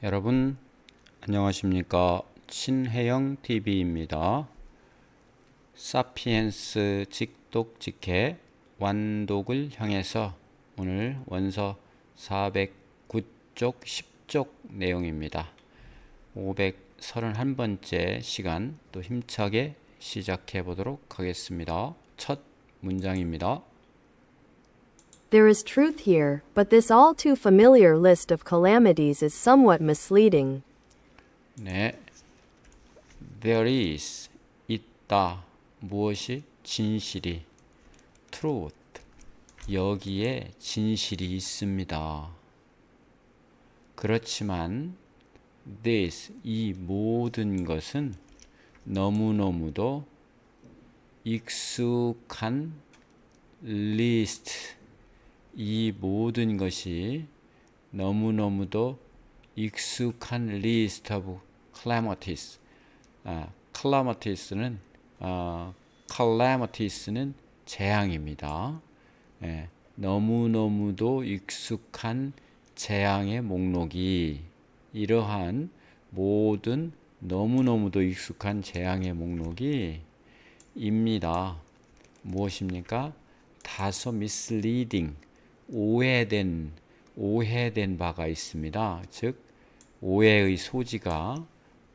여러분 안녕하십니까? 신혜영 TV입니다. 사피엔스 직독직해 완독을 향해서 오늘 원서 409쪽 10쪽 내용입니다. 531번째 시간 또 힘차게 시작해 보도록 하겠습니다. 첫 문장입니다. There is truth here, but this all too familiar list of calamities is somewhat misleading. 네, there is 있다 무엇이 진실이 truth 여기에 진실이 있습니다. 그렇지만 this 이 모든 것은 너무너무도 익숙한 list 이 모든 것이 너무너무도 익숙한 list of calamities. calamities,calamities,는 재앙입니다. 너무너무도 익숙한 재앙의 목록이 이러한 모든 너무너무도 익숙한 재앙의 목록이 입니다. 무엇입니까? 다소 misleading 오해된 바가 있습니다. 즉 오해의 소지가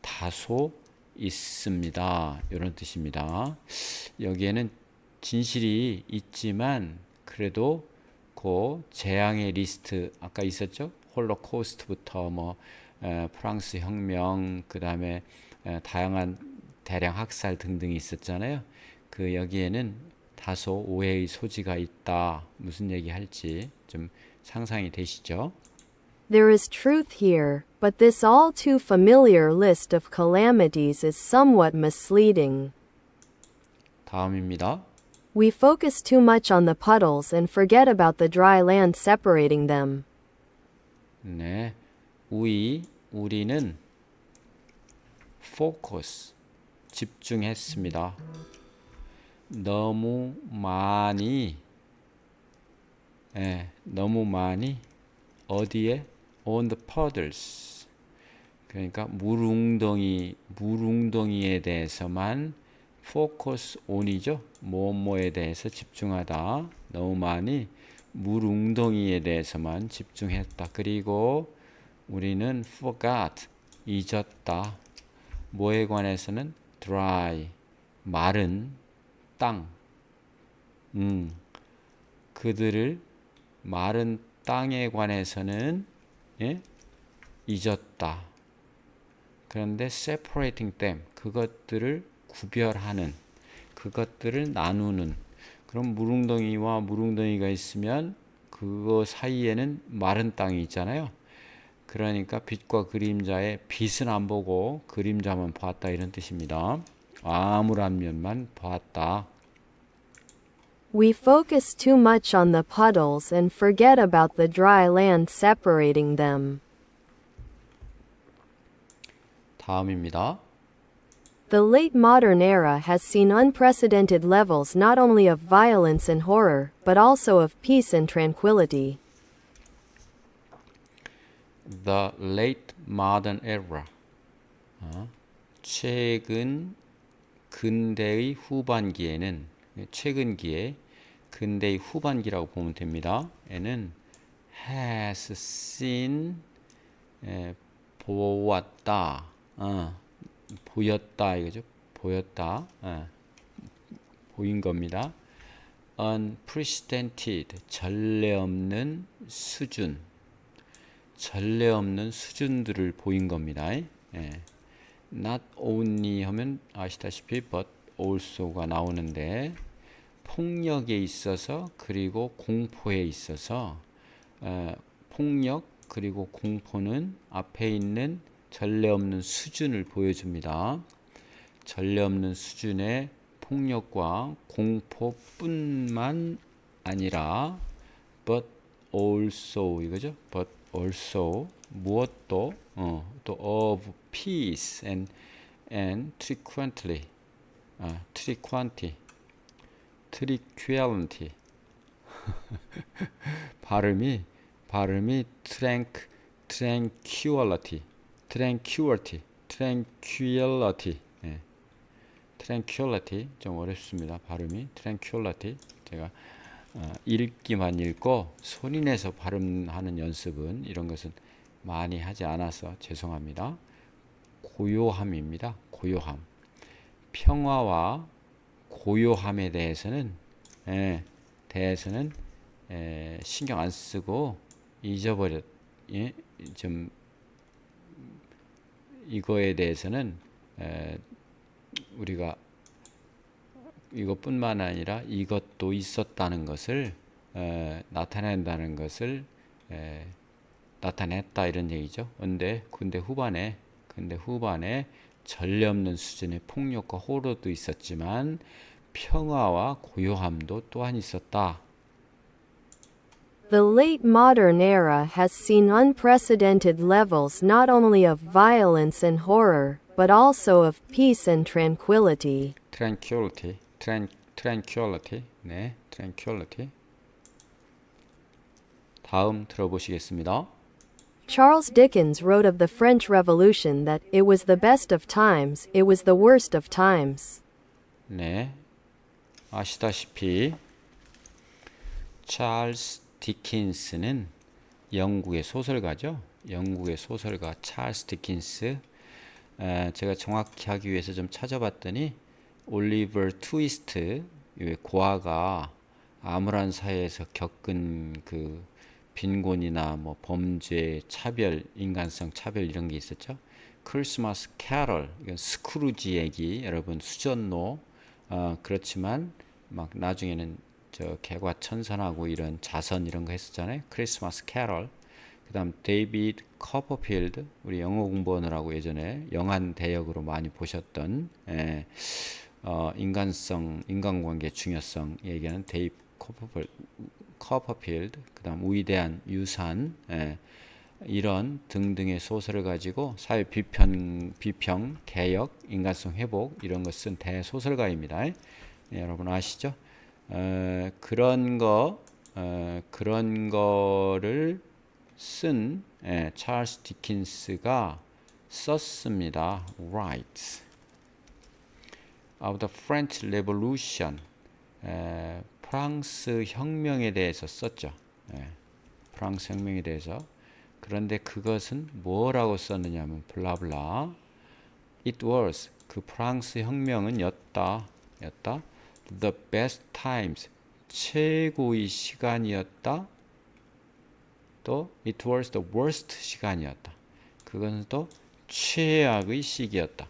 다소 있습니다. 이런 뜻입니다. 여기에는 진실이 있지만 그래도 그 재앙의 리스트 아까 있었죠? 홀로코스트부터 프랑스 혁명 그 다음에 다양한 대량 학살 등등이 있었잖아요. 그 여기에는 다소 오해의 소지가 있다. 무슨 얘기 할지 좀 상상이 되시죠? There is truth here, but this all too familiar list of calamities is somewhat misleading. 다음입니다. We focus too much on the puddles and forget about the dry land separating them. 네, 우리는 focus 집중했습니다. 너무 많이 어디에? on the puddles 그러니까 물웅덩이에 대해서만 focus on이죠. 뭐뭐에 대해서 집중하다. 너무 많이 물웅덩이에 대해서만 집중했다. 그리고 우리는 forgot 잊었다. 뭐에 관해서는 dry 마른 땅. 그들을 마른 땅에 관해서는 잊었다. 그런데 separating them 그것들을 구별하는 그것들을 나누는 그럼 물웅덩이와 물웅덩이가 있으면 그거 사이에는 마른 땅이 있잖아요. 그러니까 빛과 그림자의 빛은 안 보고 그림자만 봤다 이런 뜻입니다. 암울한 면만 봤다. We focus too much on the puddles and forget about the dry land separating them. 다음입니다. The late modern era has seen unprecedented levels not only of violence and horror, but also of peace and tranquility. The late modern era. 최근 근대의 후반기에는 최근기에 근대의 후반기라고 보면 됩니다. 에는 has seen 보았다. 보였다 이거죠. 보였다. 보인 겁니다. unprecedented 전례 없는 수준들을 보인 겁니다. not only 하면 아시다시피 but also가 나오는데 폭력에 있어서 그리고 공포에 있어서 폭력 그리고 공포는 앞에 있는 전례 없는 수준을 보여줍니다. 전례 없는 수준의 폭력과 공포뿐만 아니라 but also 이거죠. but also 무엇도 또 of peace and tranquility 발음이 tranquility tranquility, tranquility, 예. tranquility 좀 어렵습니다. 발음이 tranquility. 제가 읽기만 읽고 소리내서 발음하는 연습은 이런 것은 많이 하지 않아서 죄송합니다. 고요함입니다. 고요함. 평화와 고요함에 대해서는 신경 안 쓰고 잊어버렸. 예? 좀 이거에 대해서는 우리가 이것뿐만 아니라 이것도 있었다는 것을 나타낸다는 것을 나타냈다 이런 얘기죠. 근데 후반에 전례 없는 수준의 폭력과 호러도 있었지만 평화와 고요함도 또한 있었다. The late modern era has seen unprecedented levels not only of violence and horror, but also of peace and tranquility. tranquility, 네, tranquility. 다음 들어보시겠습니다. Charles Dickens wrote of the French Revolution that it was the best of times, it was the worst of times. 네, 아시다시피 찰스 디킨스는 영국의 소설가죠. 영국의 소설가 찰스 디킨스. 제가 정확히 하기 위해서 좀 찾아봤더니 올리버 트위스트 고아가 암울한 사회에서 겪은 그 빈곤이나 뭐 범죄, 차별, 인간성 차별 이런 게 있었죠. 크리스마스 캐럴, 이건 스크루지 얘기, 여러분 수전노. 그렇지만 막 나중에는 저 개과천선하고 이런 자선 이런 거 했었잖아요. 크리스마스 캐럴. 그다음 데이비드 커퍼필드, 우리 영어 공부하느라고 예전에 영한 대역으로 많이 보셨던 인간성, 인간관계 중요성 얘기하는 데이비드 커퍼필드, 그다음 위대한 유산, 이런 등등의 소설을 가지고 사회 비평, 개혁, 인간성 회복 이런 거 쓴 대소설가입니다. 여러분 아시죠? 그런 거를 쓴 찰스 디킨스가 썼습니다. Writes of the French Revolution. 프랑스 혁명에 대해서 썼죠. 프랑스 혁명에 대해서. 그런데 그것은 뭐라고 썼느냐면 블라블라. It was, 그 프랑스 혁명은 였다. The best times, 최고의 시간이었다. 또 it was the worst 시간이었다. 그것은 또 최악의 시기였다.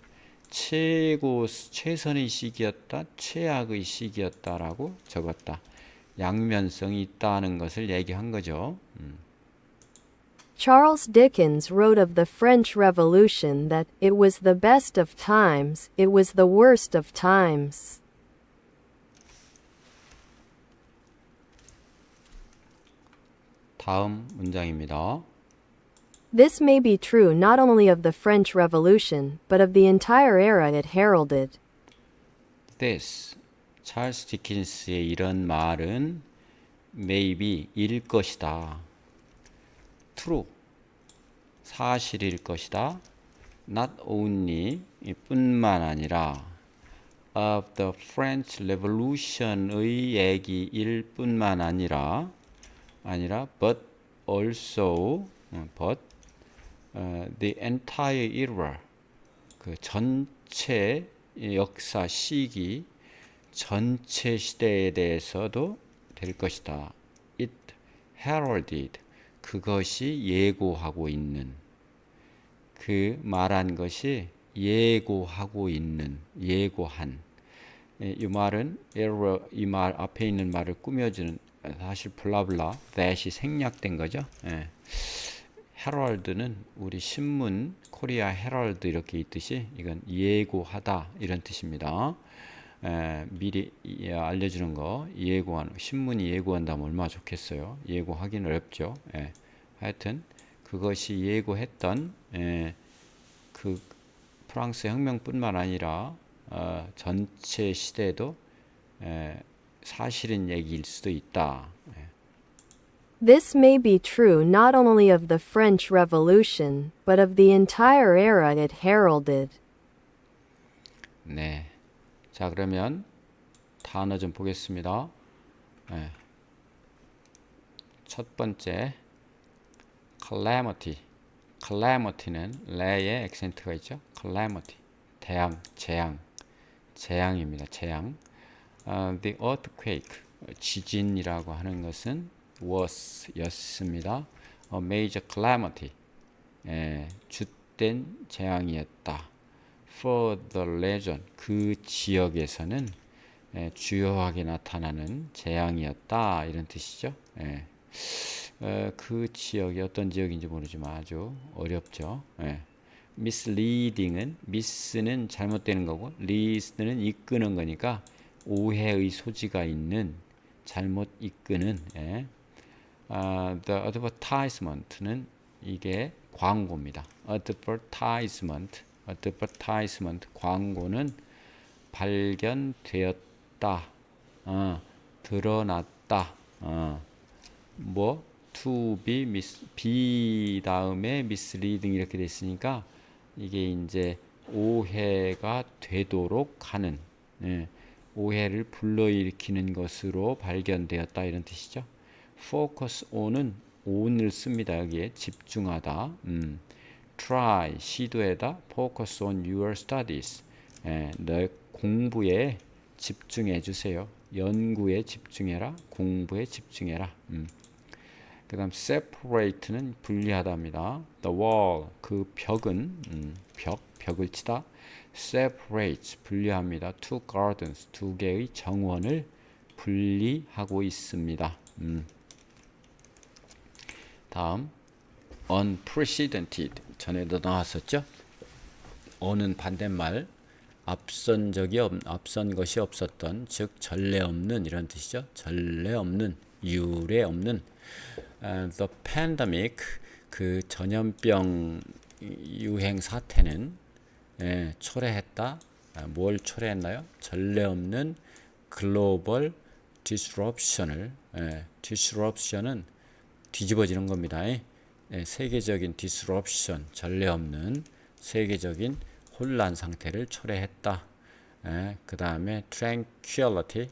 최선의 시기였다. 최악의 시기였다라고 적었다. 양면성이 있다는 것을 얘기한 거죠. Charles Dickens wrote of the French Revolution that it was the best of times, it was the worst of times. 다음 문장입니다. This may be true not only of the French Revolution, but of the entire era it heralded. This, 찰스 디킨스의 이런 말은 maybe 일 것이다. true, 사실일 것이다. not only 뿐만 아니라 of the French Revolution의 얘기일 뿐만 아니라 but also the entire era, 그 전체 역사 시기 전체 시대에 대해서도 될 것이다. It heralded, 그것이 예고하고 있는, 그 말한 것이 예고하고 있는, 예고한. 이 말은 이 말 앞에 있는 말을 꾸며주는, 사실 블라블라 that이 생략된 거죠. 헤럴드는 우리 신문 코리아 헤럴드 이렇게 있듯이 이건 예고하다 이런 뜻입니다. 미리 알려주는 거, 예고하는, 신문이 예고한다면 얼마나 좋겠어요. 예고하기는 어렵죠. 하여튼 그것이 예고했던 그 프랑스 혁명뿐만 아니라 전체 시대도 사실인 얘기일 수도 있다. This may be true not only of the French Revolution, but of the entire era it heralded. 네. 자, 그러면 단어 좀 보겠습니다. 네. 첫 번째, calamity. calamity는 레의 액센트가 있죠. calamity. 대양, 재앙입니다. 재앙. The earthquake. 지진이라고 하는 것은 was 였습니다. A major calamity. 주된 재앙이었다. For the region. 그 지역에서는 주요하게 나타나는 재앙이었다. 이런 뜻이죠. 그 지역이 어떤 지역인지 모르지만 아주 어렵죠. misleading은 miss는 잘못되는 거고 lead는 이끄는 거니까 오해의 소지가 있는 잘못 이끄는 the advertisement는 이게 광고입니다. advertisement 광고는 발견되었다. 드러났다. 뭐 to be 다음에 misleading 이렇게 됐으니까 이게 이제 오해가 되도록 하는 오해를 불러일으키는 것으로 발견되었다 이런 뜻이죠. focus on은 on을 씁니다. 여기에 집중하다. try 시도해다. focus on your studies. 너의 공부에 집중해 주세요. 연구에 집중해라. 공부에 집중해라. 그 다음 separate는 분리하다입니다. the wall 그 벽은 벽을 치다. separates 분리합니다. two gardens 두 개의 정원을 분리하고 있습니다. 다음 unprecedented 전에도 나왔었죠. 어는 반대말 앞선 것이 없었던 즉 전례 없는 이런 뜻이죠. 전례 없는 유례 없는 the pandemic 그 전염병 유행 사태는 초래했다. 뭘 초래했나요? 전례 없는 글로벌 disruption을 disruption은 뒤집어지는 겁니다. 세계적인 disruption 전례 없는 세계적인 혼란 상태를 초래했다. 그 다음에 tranquility는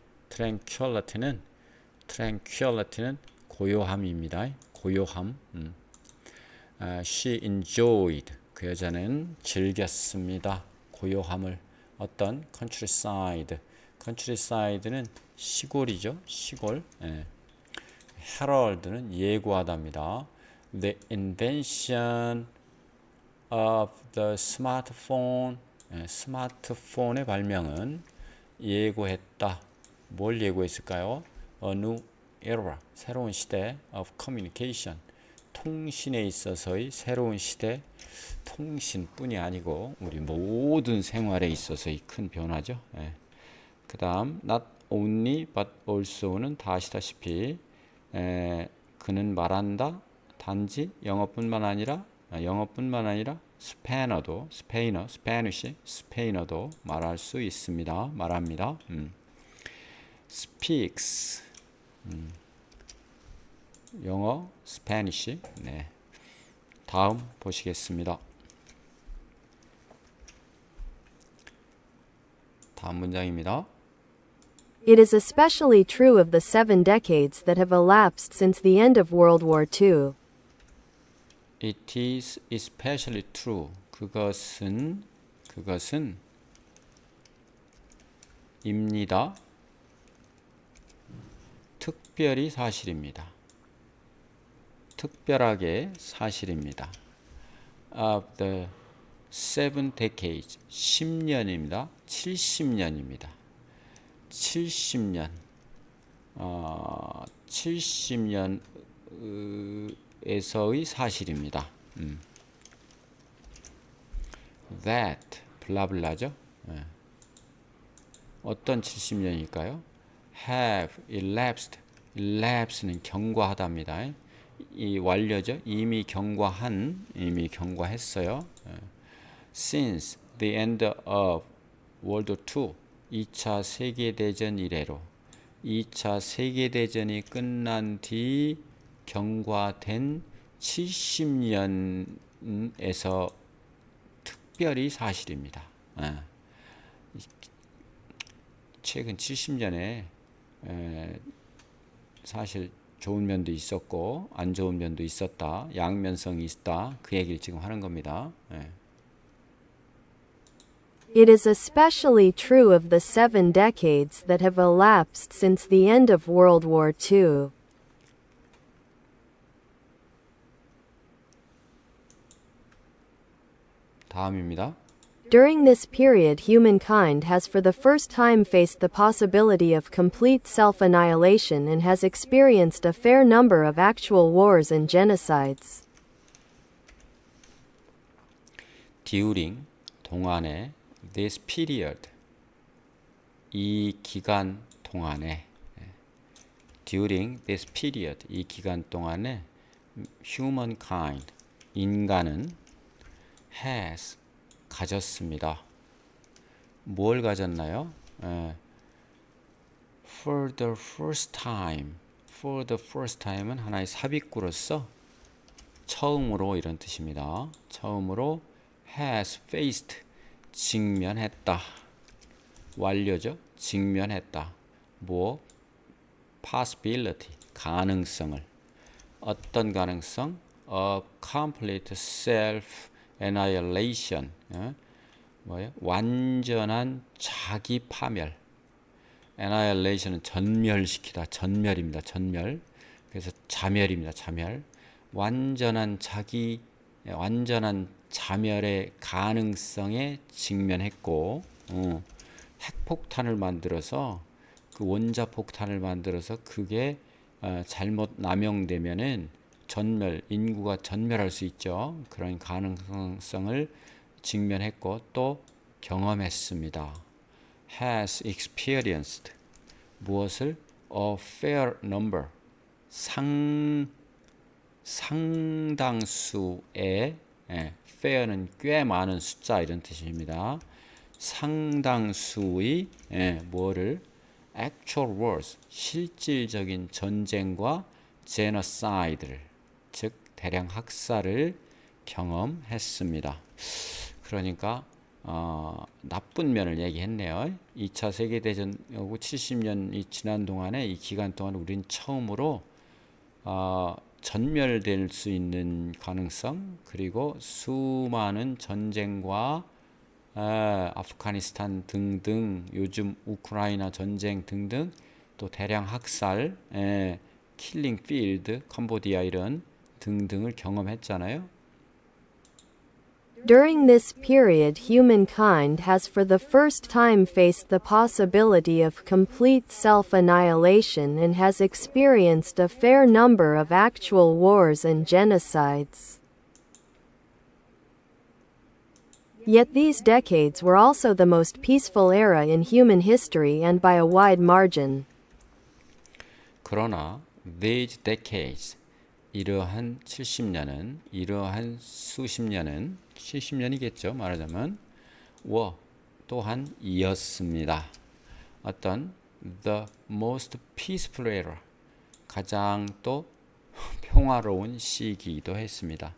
고요함입니다. 고요함. She enjoyed 그 여자는 즐겼습니다. 고요함을 어떤 countryside는 시골이죠. 시골. herald는 예고하다입니다. The invention of the smartphone 스마트폰의 발명은 예고했다. 뭘 예고했을까요? A new era 새로운 시대 of communication 통신에 있어서의 새로운 시대 통신뿐이 아니고 우리 모든 생활에 있어서의 큰 변화죠. 그 다음 not only but also는 다 아시다시피 그는 말한다. 단지 영어뿐만 아니라 스페인어도 말할 수 있습니다. 말합니다. speaks 영어, 스페니쉬. 네. 다음 보시겠습니다. 다음 문장입니다. It is especially true of the 7 decades that have elapsed since the end of World War II. It is especially true. 그것은 입니다. 특별히 사실입니다. 특별하게 사실입니다. Of the 7 decades, 10년입니다. 70년입니다. 70년, 70년에서의 사실입니다. That, 블라블라죠. 어떤 70년일까요? Have elapsed는 경과하다입니다. 이 완료죠. 이미 경과했어요. Since the end of World War II, 2차 세계대전 이래로 2차 세계대전이 끝난 뒤 경과된 70년에서 특별히 사실입니다. 최근 70년에 사실 좋은 면도 있었고 안 좋은 면도 있었다. 양면성이 있다. 그 얘기를 지금 하는 겁니다. It is especially true of the 7 decades that have elapsed since the end of World War II. 다음입니다. During this period, humankind has for the first time faced the possibility of complete self-annihilation and has experienced a fair number of actual wars and genocides. During 동안에 this period 이 기간 동안에 during this period 이 기간 동안에 humankind 인간은 has 가졌습니다. 뭘 가졌나요? For the first time. For the first time은 하나의 삽입구로서 처음으로 이런 뜻입니다. 처음으로 has faced 직면했다. 완료죠. 직면했다. 뭐 possibility 가능성을 어떤 가능성? A complete self annihilation 뭐예요? 완전한 자기 파멸. annihilation은 전멸시키다. 전멸입니다. 전멸. 그래서 자멸입니다. 자멸. 완전한 자멸의 가능성에 직면했고 핵폭탄을 만들어서 그 원자폭탄을 만들어서 그게 잘못 남용되면은 인구가 전멸할 수 있죠. 그런 가능성을 직면했고 또 경험했습니다. has experienced 무엇을? a fair number 상당수의 fair는 꽤 많은 숫자 이런 뜻입니다. 상당수의 뭐를? actual wars 실질적인 전쟁과 genocide를 즉 대량 학살을 경험했습니다. 그러니까 나쁜 면을 얘기했네요. 2차 세계대전하고 70년이 지난 동안에 이 기간 동안 우린 처음으로 전멸될 수 있는 가능성 그리고 수많은 전쟁과 아프가니스탄 등등 요즘 우크라이나 전쟁 등등 또 대량 학살 킬링 필드 캄보디아 이런 등등을 경험했잖아요. During this period, humankind has for the first time faced the possibility of complete self-annihilation and has experienced a fair number of actual wars and genocides. Yet these decades were also the most peaceful era in human history and by a wide margin. 그러나 these decades 이러한 수십 년은 70년이겠죠. 말하자면 또한 이었습니다. 어떤 the most peaceful era 가장 또 평화로운 시기이기도 했습니다.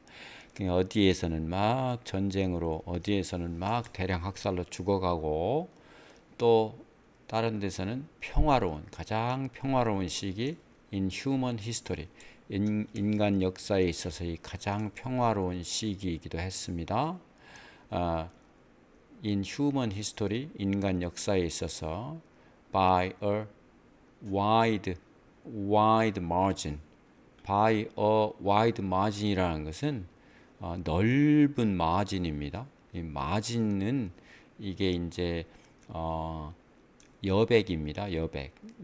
어디에서는 막 전쟁으로 어디에서는 막 대량 학살로 죽어가고 또 다른 데서는 가장 평화로운 시기 in human history 인간 역사에 있어서의 가장 평화로운 시기이기도 했습니다. In human history 인간 역사에 있어서 by a wide margin by a wide margin이라는 것은 넓은 마진입니다. 이 마진은 이게 이제 여백입니다.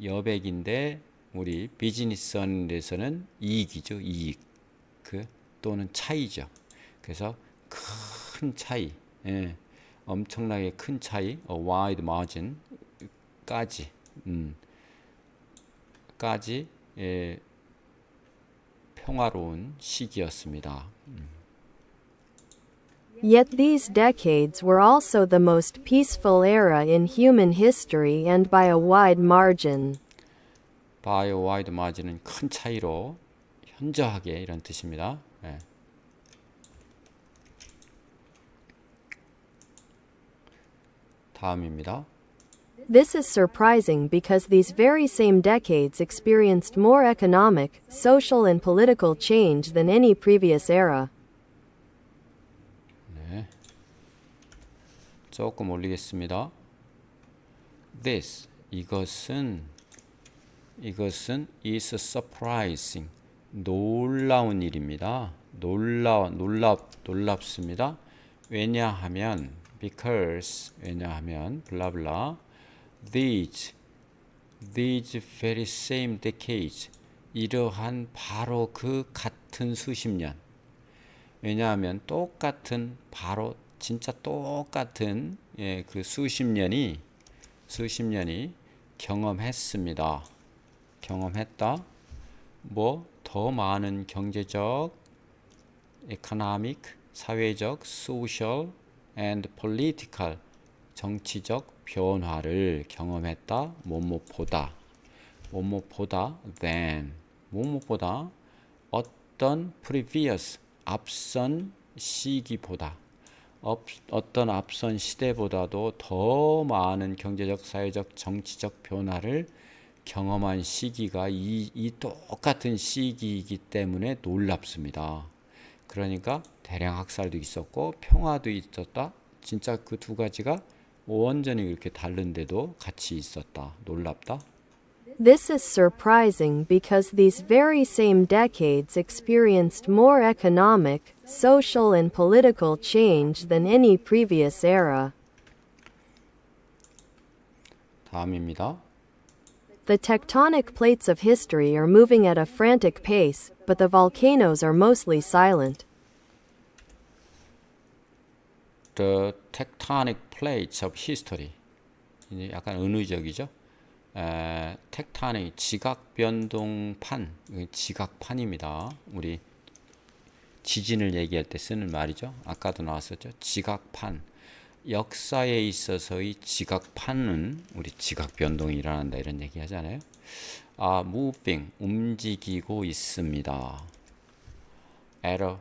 여백인데 우리 비즈니스 하는 데서는 이익이죠. 이익. 또는 차이죠. 그래서 큰 차이, 엄청나게 큰 차이, a wide margin 까지 평화로운 시기였습니다. Yet these decades were also the most peaceful era in human history and by a wide margin. by a wide margin은 큰 차이로 현저하게 이런 뜻입니다. 예. 다음입니다. This is surprising because these very same decades experienced more economic, social, and political change than any previous era. 네. 조금 올리겠습니다. This 이것은 is surprising 놀라운 일입니다. 놀랍습니다. 왜냐하면 because 왜냐하면 블라블라 these very same decades 이러한 바로 그 같은 수십 년 왜냐하면 똑같은 바로 진짜 똑같은 예, 그 수십 년이 경험했습니다. 경험했다. 뭐 더 많은 경제적, economic, 사회적, social and political 정치적 변화를 경험했다. 뭐뭐보다 than 뭐뭐보다 어떤 previous 앞선 시기보다 어떤 앞선 시대보다도 더 많은 경제적, 사회적, 정치적 변화를 경험한 시기가 이 똑같은 시기이기 때문에 놀랍습니다. 그러니까 대량 학살도 있었고 평화도 있었다. 진짜 그 두 가지가 완전히 이렇게 다른데도 같이 있었다. 놀랍다. This is surprising because these very same decades experienced more economic, social, and political change than any previous era. 다음입니다. The tectonic plates of history are moving at a frantic pace, but the volcanoes are mostly silent. The tectonic plates of history. 이제 약간 은의적이죠. 텍타닉 지각 변동판, 지각판입니다. 우리 지진을 얘기할 때 쓰는 말이죠. 아까도 나왔었죠. 지각판. 역사에 있어서의 지각판은 우리 지각 변동이 일어난다 이런 얘기 하잖아요. moving 움직이고 있습니다. at a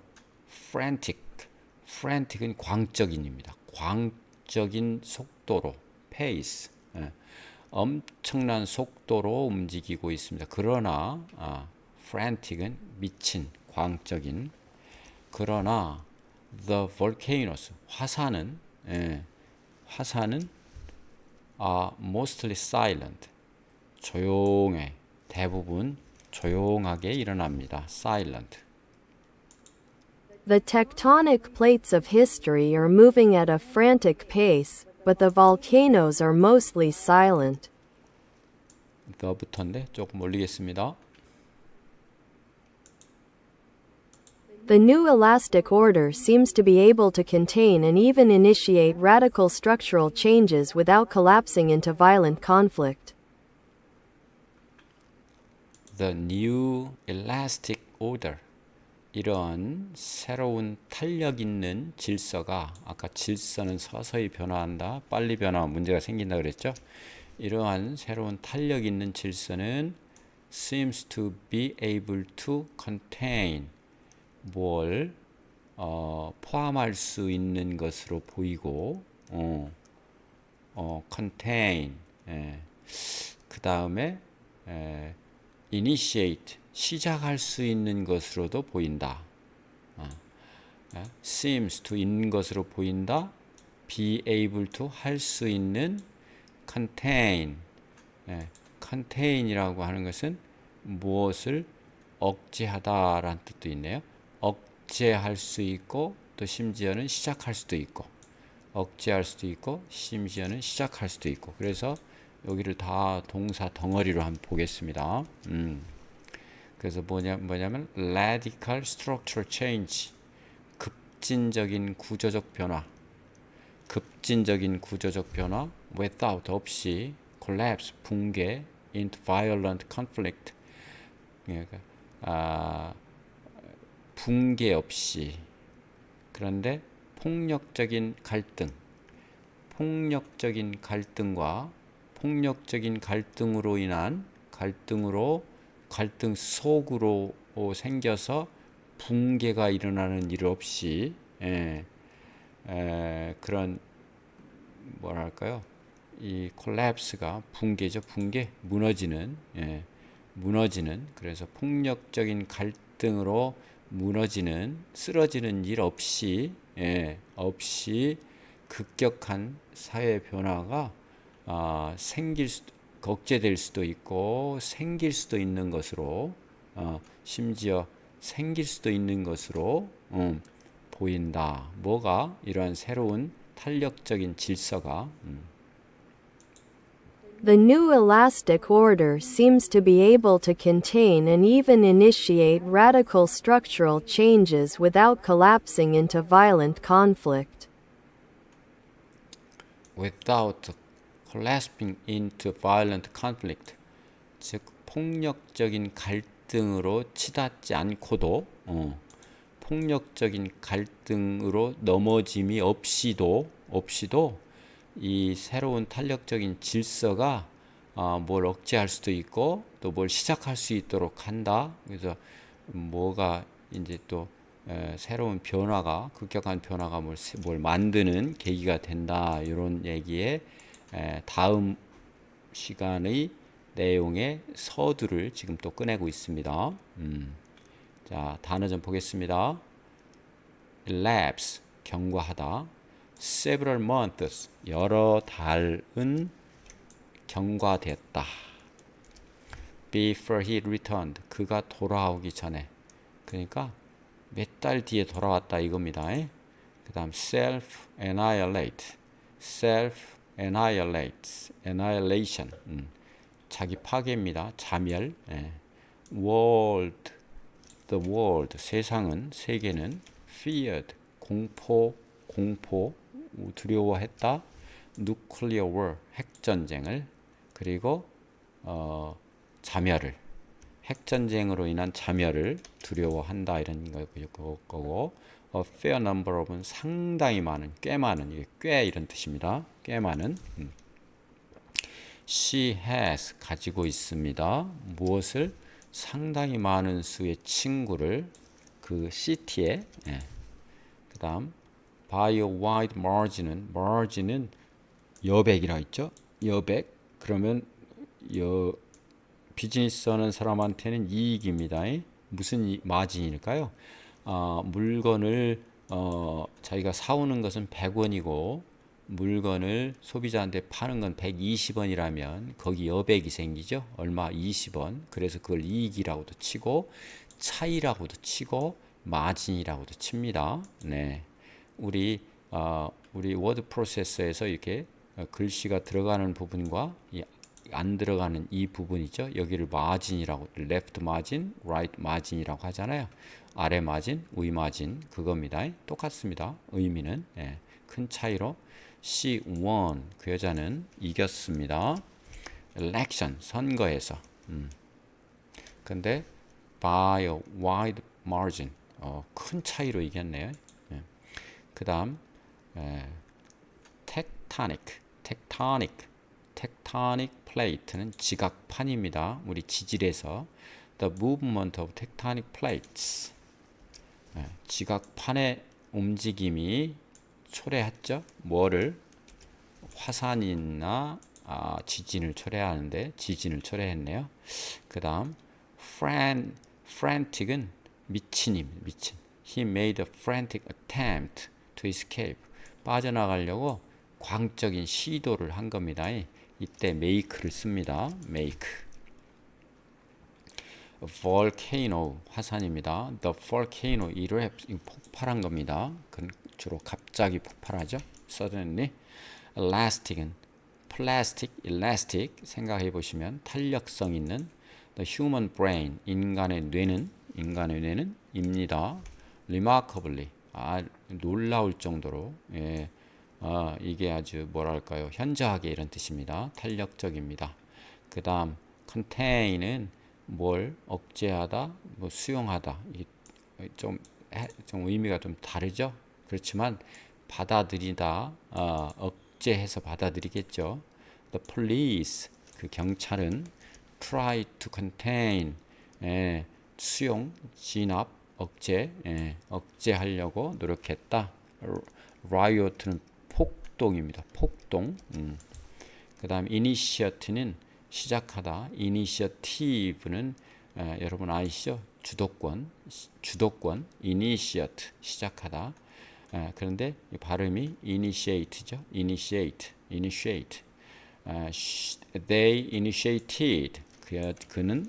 frantic은 광적인입니다. 광적인 속도로 pace. 엄청난 속도로 움직이고 있습니다. 그러나 frantic은 미친, 광적인. 그러나 the volcanoes 화산은 mostly silent 조용해. 대부분 조용하게 일어납니다. silent. The tectonic plates of history are moving at a frantic pace, but the volcanoes are mostly silent. the부터인데 조금 올리겠습니다. The new elastic order seems to be able to contain and even initiate radical structural changes without collapsing into violent conflict. The new elastic order 이런 새로운 탄력 있는 질서가 아까 질서는 서서히 변화한다. 빨리 변화 문제가 생긴다 그랬죠. 이러한 새로운 탄력 있는 질서는 seems to be able to contain 뭘 포함할 수 있는 것으로 보이고 contain 그 다음에 initiate 시작할 수 있는 것으로도 보인다. seems to 있는 것으로 보인다. be able to 할 수 있는 contain. contain이라고 하는 것은 무엇을 억제하다라는 뜻도 있네요. 억제할 수 있고 또 심지어는 시작할 수도 있고 억제할 수도 있고 심지어는 시작할 수도 있고 그래서 여기를 다 동사 덩어리로 한번 보겠습니다. 그래서 뭐냐면 radical structural change 급진적인 구조적 변화 without 없이 collapse 붕괴 into violent conflict 그러니까 붕괴 없이 그런데 폭력적인 갈등과 폭력적인 갈등으로 인한 갈등 속으로 생겨서 붕괴가 일어나는 일 없이 그런 뭐랄까요? 이 콜랩스가 붕괴죠. 붕괴, 무너지는, 무너지는. 그래서 폭력적인 갈등으로 무너지는, 쓰러지는 일 없이, 없이 급격한 사회 변화가 억제될 수도 있고 생길 수도 있는 것으로, 심지어 생길 수도 있는 것으로 보인다. 뭐가 이러한 새로운 탄력적인 질서가 The new elastic order seems to be able to contain and even initiate radical structural changes without collapsing into violent conflict. without collapsing into violent conflict, 즉 폭력적인 갈등으로 치닫지 않고도 폭력적인 갈등으로 넘어짐이 없이도 이 새로운 탄력적인 질서가 뭘 억제할 수도 있고 또 뭘 시작할 수 있도록 한다. 그래서 뭐가 이제 또 새로운 변화가 급격한 변화가 뭘 만드는 계기가 된다. 이런 얘기에 다음 시간의 내용의 서두를 지금 또 꺼내고 있습니다. 자, 단어 좀 보겠습니다. elapse, 경과하다. several months, 여러 달은 경과됐다. before he returned, 그가 돌아오기 전에. 그러니까 몇 달 뒤에 돌아왔다 이겁니다. 그 다음 self-annihilate, annihilation, 자기 파괴입니다. 자멸. world, the world, 세상은, 세계는 feared, 공포, 두려워했다. nuclear war, 핵전쟁을. 그리고 자멸을, 핵전쟁으로 인한 자멸을 두려워한다 이런 거고, a fair number of은 상당히 많은, 꽤 많은, 이게 꽤 이런 뜻입니다. 꽤 많은. She has, 가지고 있습니다. 무엇을? 상당히 많은 수의 친구를 그 city에. 그 다음 by a wide margin은 여백이라 했죠. 여백. 그러면 비즈니스 하는 사람한테는 이익입니다. 무슨 마진일까요? 물건을 자기가 사오는 것은 100원이고 물건을 소비자한테 파는 건 120원이라면 거기 여백이 생기죠. 얼마? 20원. 그래서 그걸 이익이라고도 치고 차이라고도 치고 마진이라고도 칩니다. 네. 우리 워드 프로세서에서 이렇게 글씨가 들어가는 부분과 안 들어가는 이 부분이죠. 여기를 마진이라고, left margin, right margin이라고 하잖아요. 아래 마진, 위 마진 그겁니다. 똑같습니다. 의미는 큰 차이로 she won, 그 여자는 이겼습니다. election, 선거에서. 근데 by a wide margin, 큰 차이로 이겼네요. 그 다음 tectonic plate는 지각판입니다. 우리 지질에서 the movement of tectonic plates, 지각판의 움직임이 초래했죠. 뭐를? 화산이나 지진을 초래하는데 지진을 초래했네요. 그 다음 frantic은 미친. He made a frantic attempt to escape. 빠져나가려고 광적인 시도를 한 겁니다. 이때 make를 씁니다. make. volcano, 화산입니다. The volcano erupts, 폭발한 겁니다. 주로 갑자기 폭발하죠. suddenly. elastic은 elastic 생각해 보시면 탄력성 있는. the human brain, 인간의 뇌는 입니다. remarkably, 놀라울 정도로, 이게 아주 뭐랄까요, 현저하게 이런 뜻입니다. 탄력적입니다. 그 다음 contain은 뭘 억제하다, 뭐 수용하다. 이게 좀 의미가 좀 다르죠. 그렇지만 받아들이다, 억제해서 받아들이겠죠. The police, 그 경찰은 try to contain, 수용, 진압, 억제, 억제하려고 노력했다. riot는 폭동입니다. 폭동. 그 다음 initiate는 시작하다. initiative는 여러분 아시죠? 주도권, initiate, 시작하다. 그런데 이 발음이 initiate죠. initiate. They initiated.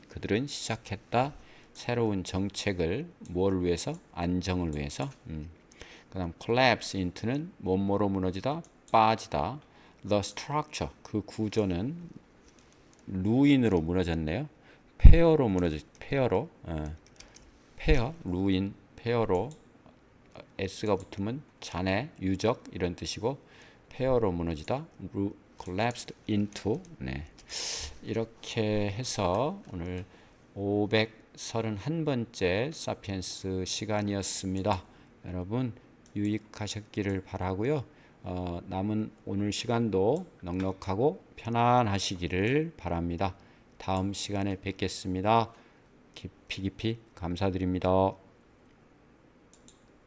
그들은 시작했다. 새로운 정책을 뭘 위해서? 안정을 위해서. 그 다음 collapse into는 뭐뭐로 무너지다, 빠지다. The structure, 그 구조는 ruin으로 무너졌네요. 폐허로 폐허로, ruin, 폐허로, s가 붙으면 잔해, 유적 이런 뜻이고, 폐허로 무너지다, collapsed into. 네. 이렇게 해서 오늘 531번째 사피엔스 시간이었습니다. 여러분 유익하셨기를 바라고요. 남은 오늘 시간도 넉넉하고 편안하시기를 바랍니다. 다음 시간에 뵙겠습니다. 깊이 감사드립니다.